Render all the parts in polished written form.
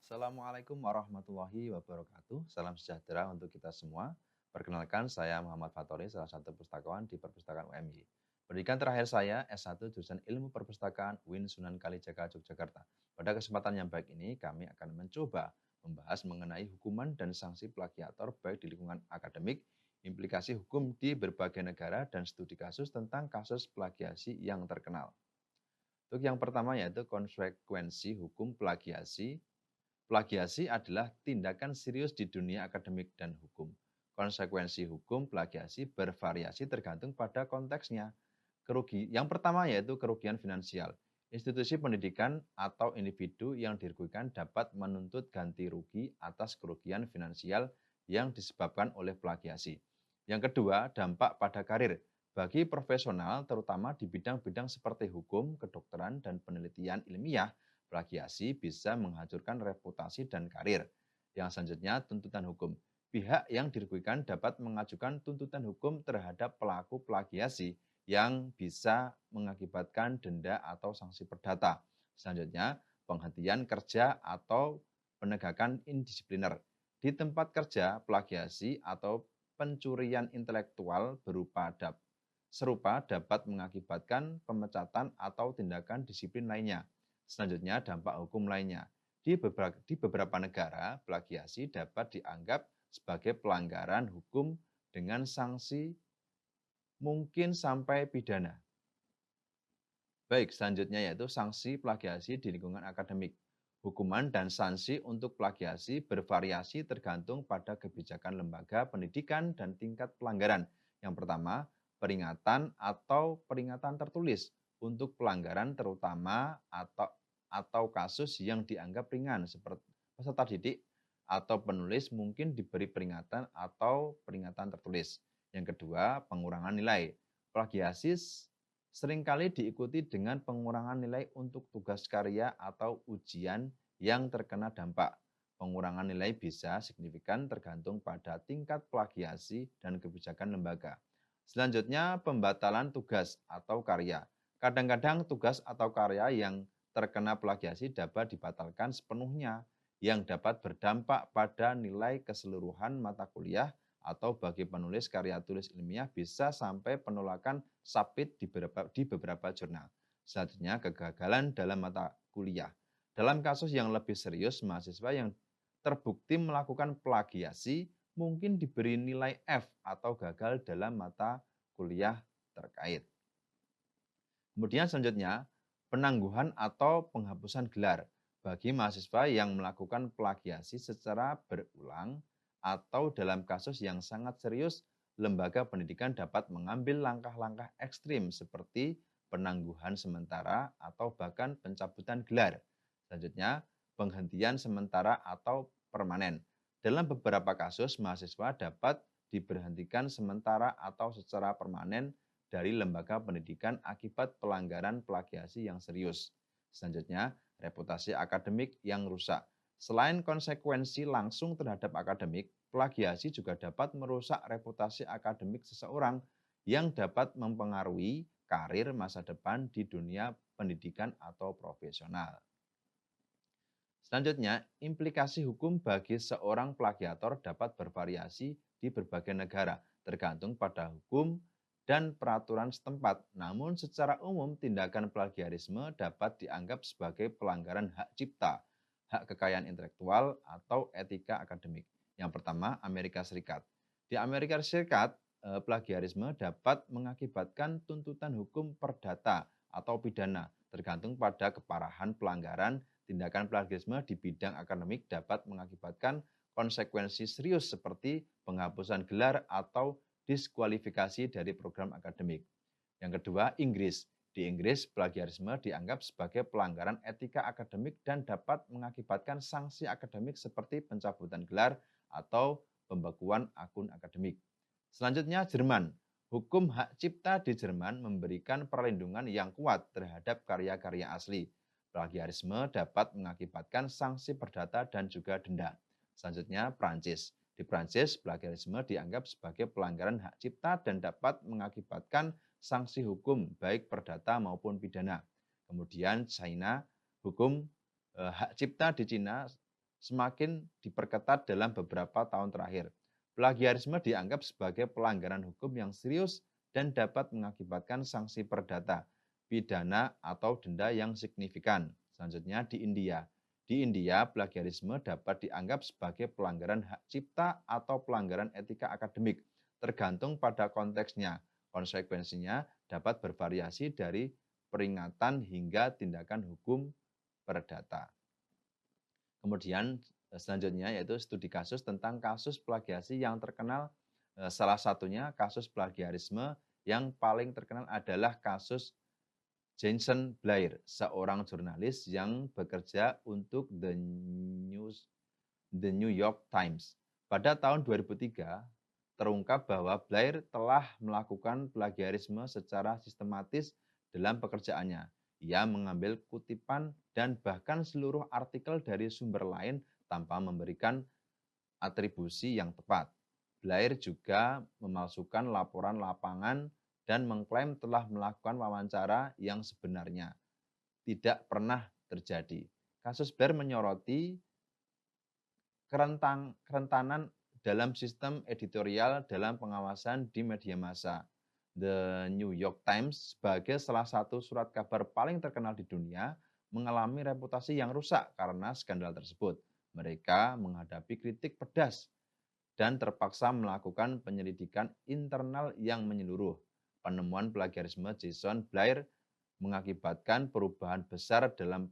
Assalamualaikum warahmatullahi wabarakatuh. Salam sejahtera untuk kita semua. Perkenalkan, saya Muhammad Fatori, salah satu pustakawan di Perpustakaan UMY. Pendidikan terakhir saya S1 jurusan Ilmu Perpustakaan UIN Sunan Kalijaga, Yogyakarta. Pada kesempatan yang baik ini, kami akan mencoba membahas mengenai hukuman dan sanksi plagiator baik di lingkungan akademik, implikasi hukum di berbagai negara, dan studi kasus tentang kasus plagiasi yang terkenal. Untuk yang pertama yaitu konsekuensi hukum plagiasi. Plagiasi adalah tindakan serius di dunia akademik dan hukum. Konsekuensi hukum plagiasi bervariasi tergantung pada konteksnya. Yang pertama yaitu kerugian finansial. Institusi pendidikan atau individu yang dirugikan dapat menuntut ganti rugi atas kerugian finansial yang disebabkan oleh plagiasi. Yang kedua, dampak pada karir. Bagi profesional, terutama di bidang-bidang seperti hukum, kedokteran, dan penelitian ilmiah, plagiasi bisa menghancurkan reputasi dan karir. Yang selanjutnya, tuntutan hukum. Pihak yang dirugikan dapat mengajukan tuntutan hukum terhadap pelaku plagiasi yang bisa mengakibatkan denda atau sanksi perdata. Selanjutnya, penghentian kerja atau penegakan indisipliner. Di tempat kerja, plagiasi atau pencurian intelektual serupa dapat mengakibatkan pemecatan atau tindakan disiplin lainnya. Selanjutnya, dampak hukum lainnya. Di beberapa negara, plagiasi dapat dianggap sebagai pelanggaran hukum dengan sanksi mungkin sampai pidana. Baik, selanjutnya yaitu sanksi plagiasi di lingkungan akademik. Hukuman dan sanksi untuk plagiasi bervariasi tergantung pada kebijakan lembaga pendidikan dan tingkat pelanggaran. Yang pertama, peringatan atau peringatan tertulis untuk pelanggaran terutama atau kasus yang dianggap ringan seperti peserta didik atau penulis mungkin diberi peringatan atau peringatan tertulis. Yang kedua, pengurangan nilai. Plagiasi seringkali diikuti dengan pengurangan nilai untuk tugas karya atau ujian yang terkena dampak. Pengurangan nilai bisa signifikan tergantung pada tingkat plagiasi dan kebijakan lembaga. Selanjutnya, pembatalan tugas atau karya. Kadang-kadang tugas atau karya yang terkena plagiasi dapat dibatalkan sepenuhnya, yang dapat berdampak pada nilai keseluruhan mata kuliah atau bagi penulis karya tulis ilmiah bisa sampai penolakan sabit di beberapa jurnal. Selanjutnya, kegagalan dalam mata kuliah. Dalam kasus yang lebih serius, mahasiswa yang terbukti melakukan plagiasi mungkin diberi nilai F atau gagal dalam mata kuliah terkait. Kemudian selanjutnya, penangguhan atau penghapusan gelar bagi mahasiswa yang melakukan plagiasi secara berulang atau dalam kasus yang sangat serius, lembaga pendidikan dapat mengambil langkah-langkah ekstrim seperti penangguhan sementara atau bahkan pencabutan gelar. Selanjutnya, penghentian sementara atau permanen. Dalam beberapa kasus, mahasiswa dapat diberhentikan sementara atau secara permanen dari lembaga pendidikan akibat pelanggaran plagiasi yang serius. Selanjutnya, reputasi akademik yang rusak. Selain konsekuensi langsung terhadap akademik, plagiasi juga dapat merusak reputasi akademik seseorang yang dapat mempengaruhi karir masa depan di dunia pendidikan atau profesional. Selanjutnya, implikasi hukum bagi seorang plagiator dapat bervariasi di berbagai negara, tergantung pada hukum dan peraturan setempat. Namun secara umum tindakan plagiarisme dapat dianggap sebagai pelanggaran hak cipta, hak kekayaan intelektual, atau etika akademik. Yang pertama, Amerika Serikat. Di Amerika Serikat, plagiarisme dapat mengakibatkan tuntutan hukum perdata atau pidana, tergantung pada keparahan pelanggaran. Tindakan plagiarisme di bidang akademik dapat mengakibatkan konsekuensi serius seperti penghapusan gelar atau diskualifikasi dari program akademik. Yang kedua, Inggris. Di Inggris, plagiarisme dianggap sebagai pelanggaran etika akademik dan dapat mengakibatkan sanksi akademik seperti pencabutan gelar atau pembekuan akun akademik. Selanjutnya, Jerman. Hukum hak cipta di Jerman memberikan perlindungan yang kuat terhadap karya-karya asli. Plagiarisme dapat mengakibatkan sanksi perdata dan juga denda. Selanjutnya, Prancis. Di Prancis, plagiarisme dianggap sebagai pelanggaran hak cipta dan dapat mengakibatkan sanksi hukum baik perdata maupun pidana. Kemudian China, hukum hak cipta di China semakin diperketat dalam beberapa tahun terakhir. Plagiarisme dianggap sebagai pelanggaran hukum yang serius dan dapat mengakibatkan sanksi perdata, pidana, atau denda yang signifikan. Selanjutnya di India. Di India, plagiarisme dapat dianggap sebagai pelanggaran hak cipta atau pelanggaran etika akademik, tergantung pada konteksnya. Konsekuensinya dapat bervariasi dari peringatan hingga tindakan hukum perdata. Kemudian selanjutnya yaitu studi kasus tentang kasus plagiasi yang terkenal, salah satunya kasus plagiarisme yang paling terkenal adalah kasus Jason Blair, seorang jurnalis yang bekerja untuk The New York Times. Pada tahun 2003, terungkap bahwa Blair telah melakukan plagiarisme secara sistematis dalam pekerjaannya. Ia mengambil kutipan dan bahkan seluruh artikel dari sumber lain tanpa memberikan atribusi yang tepat. Blair juga memalsukan laporan lapangan dan mengklaim telah melakukan wawancara yang sebenarnya tidak pernah terjadi. Kasus Blair menyoroti kerentanan dalam sistem editorial dalam pengawasan di media massa. The New York Times sebagai salah satu surat kabar paling terkenal di dunia mengalami reputasi yang rusak karena skandal tersebut. Mereka menghadapi kritik pedas dan terpaksa melakukan penyelidikan internal yang menyeluruh. Penemuan plagiarisme Jason Blair mengakibatkan perubahan besar dalam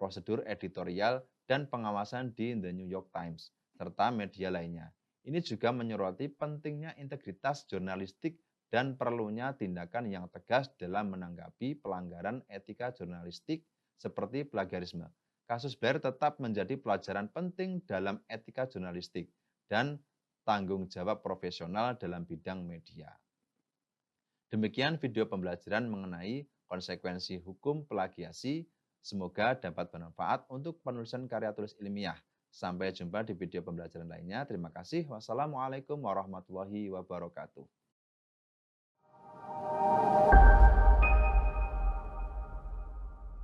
prosedur editorial dan pengawasan di The New York Times, serta media lainnya. Ini juga menyoroti pentingnya integritas jurnalistik dan perlunya tindakan yang tegas dalam menanggapi pelanggaran etika jurnalistik seperti plagiarisme. Kasus Blair tetap menjadi pelajaran penting dalam etika jurnalistik dan tanggung jawab profesional dalam bidang media. Demikian video pembelajaran mengenai konsekuensi hukum plagiasi. Semoga dapat bermanfaat untuk penulisan karya tulis ilmiah. Sampai jumpa di video pembelajaran lainnya. Terima kasih. Wassalamualaikum warahmatullahi wabarakatuh.